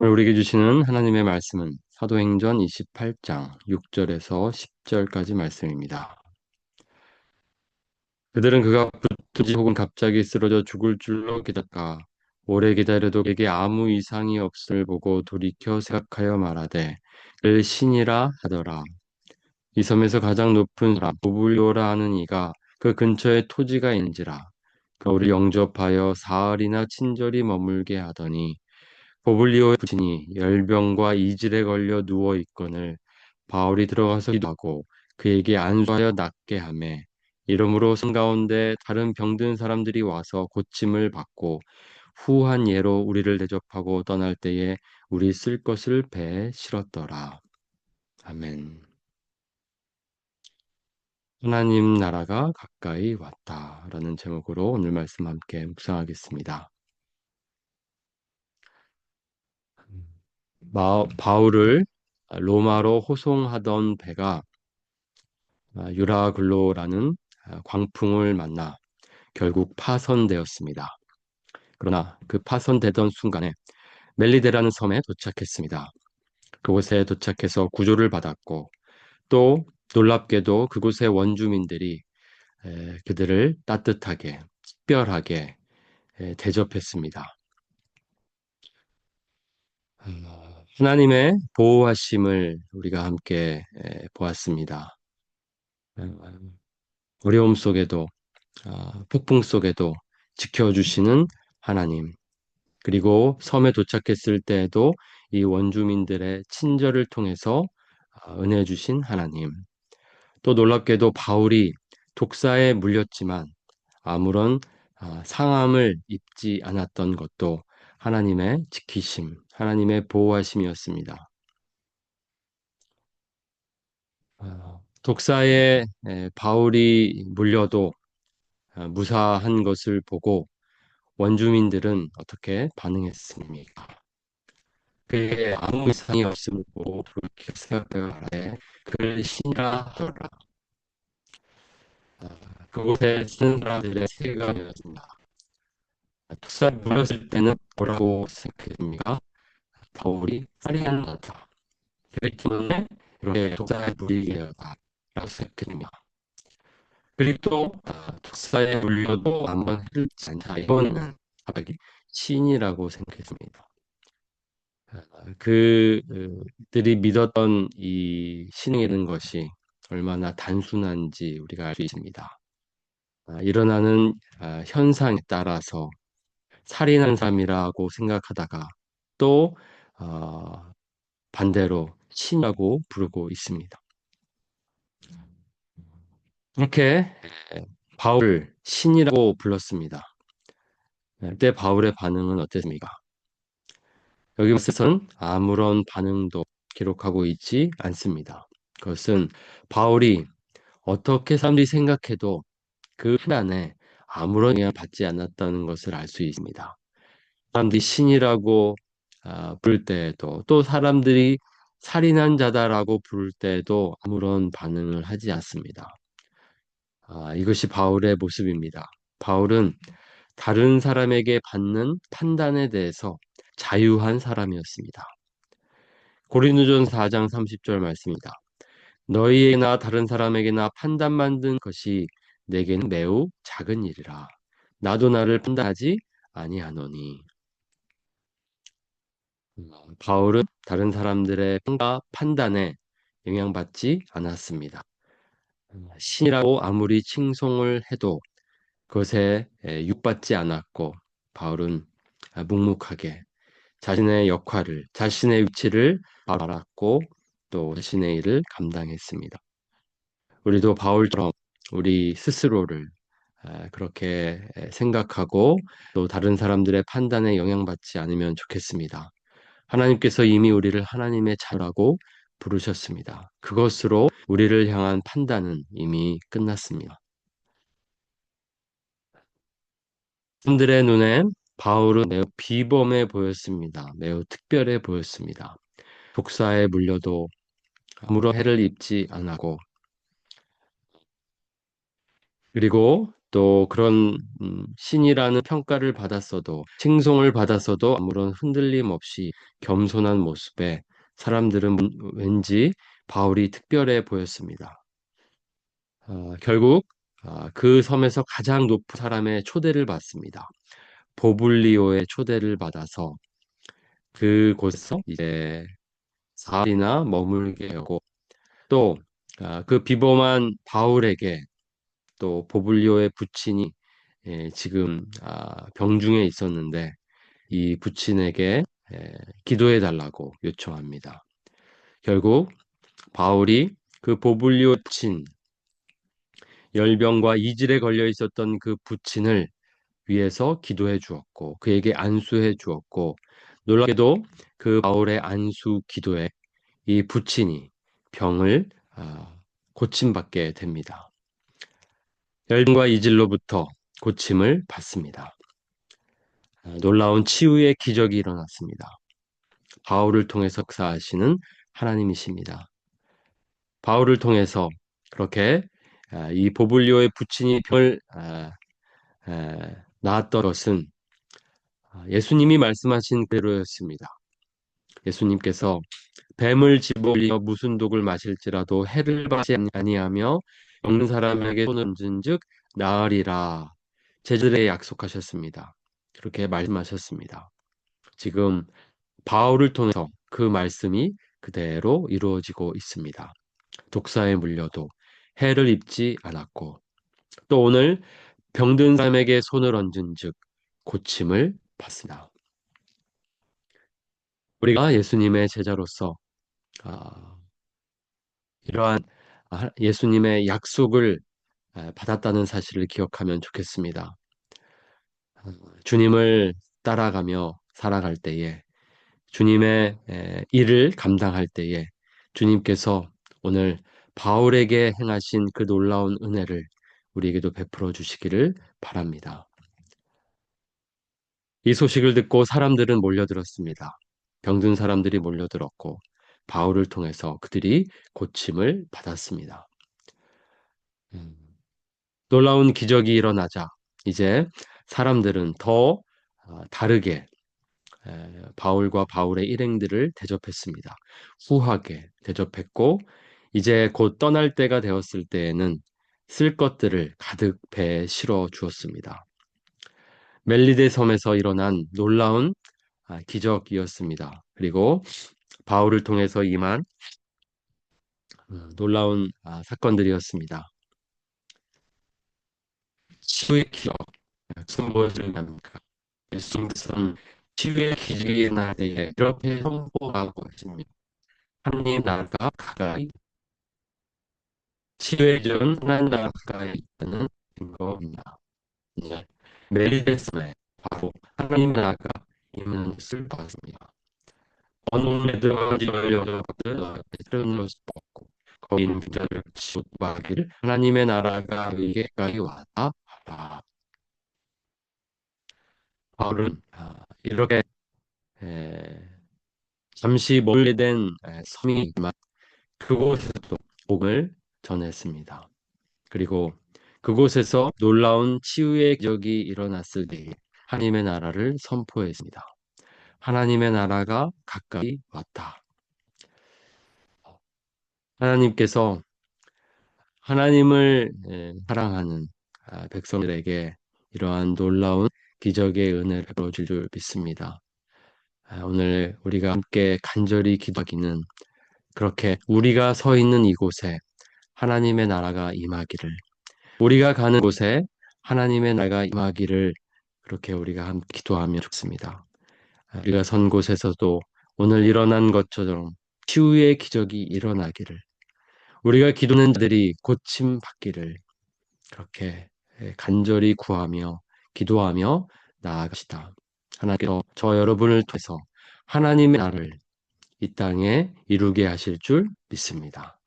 오늘 우리에게 주시는 하나님의 말씀은 사도행전 28장 6절에서 10절까지 말씀입니다. 그들은 그가 붙든지 혹은 갑자기 쓰러져 죽을 줄로 기다렸다가 오래 기다려도 그에게 아무 이상이 없음을 보고 돌이켜 생각하여 말하되 그를 신이라 하더라. 이 섬에서 가장 높은 사람 부블리오라 하는 이가 그 근처에 토지가 있는지라 그가 우리 영접하여 사흘이나 친절히 머물게 하더니 보블리오의 부친이 열병과 이질에 걸려 누워 있거늘 바울이 들어가서 기도하고 그에게 안수하여 낫게 하매 이러므로 성가운데 다른 병든 사람들이 와서 고침을 받고 후한 예로 우리를 대접하고 떠날 때에 우리 쓸 것을 배에 실었더라. 아멘. 하나님 나라가 가까이 왔다라는 제목으로 오늘 말씀 함께 묵상하겠습니다. 바울을 로마로 호송하던 배가 유라글로라는 광풍을 만나 결국 파손되었습니다. 그러나 그 파손되던 순간에 멜리데라는 섬에 도착했습니다. 그곳에 도착해서 구조를 받았고 또 놀랍게도 그곳의 원주민들이 그들을 따뜻하게 특별하게 대접했습니다. 하나님의 보호하심을 우리가 함께 보았습니다. 어려움 속에도 폭풍 속에도 지켜주시는 하나님, 그리고 섬에 도착했을 때에도 이 원주민들의 친절을 통해서 은혜 주신 하나님, 또 놀랍게도 바울이 독사에 물렸지만 아무런 상함을 입지 않았던 것도 하나님의 지키심, 하나님의 보호하심이었습니다. 독사에 바울이 물려도 무사한 것을 보고 원주민들은 어떻게 반응했습니까? 그에게 아무 이상이 없음을 보고 그렇게 생각하여 말하되 그를 신이라 하더라. 그곳에 쓰는 사람들의 세관이었습니다. 독사에 물렸을 때는 뭐라고 생각했습니까? 바울이 살인한 거다. 그렇기 때문에 이렇게 독사에 물리게 되었다. 라고 생각했습니다. 그리고 또 독사에 물려도 아무런 해를 받지 않자. 이번에는 갑자기 신이라고 생각했습니다. 그들이 믿었던 이 신이라는 것이 얼마나 단순한지 우리가 알 수 있습니다. 일어나는 현상에 따라서 살인한 사람이라고 생각하다가 또 어, 반대로 신이라고 부르고 있습니다. 그렇게 바울을 신이라고 불렀습니다. 그때 바울의 반응은 어땠습니까? 여기 에서는 아무런 반응도 기록하고 있지 않습니다. 그것은 바울이 어떻게 사람들이 생각해도 그 판단에 아무런 영향을 받지 않았다는 것을 알 수 있습니다. 사람들이 신이라고 부를 때에도 또 사람들이 살인한 자다라고 부를 때에도 아무런 반응을 하지 않습니다. 이것이 바울의 모습입니다. 바울은 다른 사람에게 받는 판단에 대해서 자유한 사람이었습니다. 고린도전서 4장 30절 말씀입니다. 너희에게나 다른 사람에게나 판단 만든 것이 내게는 매우 작은 일이라. 나도 나를 판단하지 아니하노니. 바울은 다른 사람들의 평가 판단에 영향받지 않았습니다. 신이라고 아무리 칭송을 해도 그것에 육받지 않았고 바울은 묵묵하게 자신의 역할을, 자신의 위치를 알았고 또 자신의 일을 감당했습니다. 우리도 바울처럼 우리 스스로를 그렇게 생각하고 또 다른 사람들의 판단에 영향받지 않으면 좋겠습니다. 하나님께서 이미 우리를 하나님의 자라고 부르셨습니다. 그것으로 우리를 향한 판단은 이미 끝났습니다. 사람들의 눈엔 바울은 매우 비범해 보였습니다. 매우 특별해 보였습니다. 독사에 물려도 아무런 해를 입지 않았고 그리고 또 그런 신이라는 평가를 받았어도 칭송을 받았어도 아무런 흔들림 없이 겸손한 모습에 사람들은 왠지 바울이 특별해 보였습니다. 결국 그 섬에서 가장 높은 사람의 초대를 받습니다. 보블리오의 초대를 받아서 그곳에서 이제 사흘이나 머물게 하고 또 그 비범한 바울에게 또 보블리오의 부친이 지금 병중에 있었는데 이 부친에게 기도해 달라고 요청합니다. 결국 바울이 그 보블리오 부친 열병과 이질에 걸려 있었던 그 부친을 위해서 기도해 주었고 그에게 안수해 주었고 놀랍게도 그 바울의 안수 기도에 이 부친이 병을 고침받게 됩니다. 열병과 이질로부터 고침을 받습니다. 놀라운 치유의 기적이 일어났습니다. 바울을 통해서 역사하시는 하나님이십니다. 바울을 통해서 그렇게 이 보블리오의 부친이 병을 낳았던 것은 예수님이 말씀하신 그대로였습니다. 예수님께서 뱀을 집어올리며 무슨 독을 마실지라도 해를 받지 아니하며 먹는 사람에게 손을 얹은즉 나으리라 제자들에게 약속하셨습니다. 그렇게 말씀하셨습니다. 지금 바울을 통해서 그 말씀이 그대로 이루어지고 있습니다. 독사에 물려도 해를 입지 않았고 또 오늘 병든 사람에게 손을 얹은즉 고침을 받습니다. 우리가 예수님의 제자로서 아, 이러한 예수님의 약속을 받았다는 사실을 기억하면 좋겠습니다. 주님을 따라가며 살아갈 때에 주님의 일을 감당할 때에 주님께서 오늘 바울에게 행하신 그 놀라운 은혜를 우리에게도 베풀어 주시기를 바랍니다. 이 소식을 듣고 사람들은 몰려들었습니다. 병든 사람들이 몰려들었고 바울을 통해서 그들이 고침을 받았습니다. 음, 놀라운 기적이 일어나자 이제 사람들은 더 다르게 바울과 바울의 일행들을 대접했습니다. 후하게 대접했고 이제 곧 떠날 때가 되었을 때에는 쓸 것들을 가득 배에 실어 주었습니다. 멜리데 섬에서 일어난 놀라운 기적이었습니다. 그리고 바울을 통해서 임한 놀라운 사건들이었습니다. 치유의 기적, 무슨 무엇을 의미합니까? 예수님께서는 치유의 기적이 날 때에 이렇게 선포하고 있습니다. 하나님 나라가 가까이, 치유의 기적은 하나님 나라가 가까이 있다는 증거입니다. 이제 멜리데스에 바로 하나님 나라가 임하는 것을 봤습니다. 어느 문에 들어가지 말려는 것들 새로운 것을 벗고 거기 있는 자들을 치우하기를 하나님의 나라가 너희에게 가까이 왔다 하라. 바울은 이렇게 에, 잠시 멀리된 섬이 있지만 그곳에서도 복음을 전했습니다. 그리고 그곳에서 놀라운 치유의 기적이 일어났을 때에 하나님의 나라를 선포했습니다. 하나님의 나라가 가까이 왔다. 하나님께서 하나님을 사랑하는 백성들에게 이러한 놀라운 기적의 은혜를 베풀어 줄 믿습니다. 오늘 우리가 함께 간절히 기도하기는 그렇게 우리가 서 있는 이곳에 하나님의 나라가 임하기를, 우리가 가는 곳에 하나님의 나라가 임하기를 그렇게 우리가 함께 기도하면 좋습니다. 우리가 선 곳에서도 오늘 일어난 것처럼 치유의 기적이 일어나기를, 우리가 기도하는 자들이 고침 받기를 그렇게 간절히 구하며 기도하며 나아가시다. 하나님께서 저 여러분을 통해서 하나님의 나라를 이 땅에 이루게 하실 줄 믿습니다.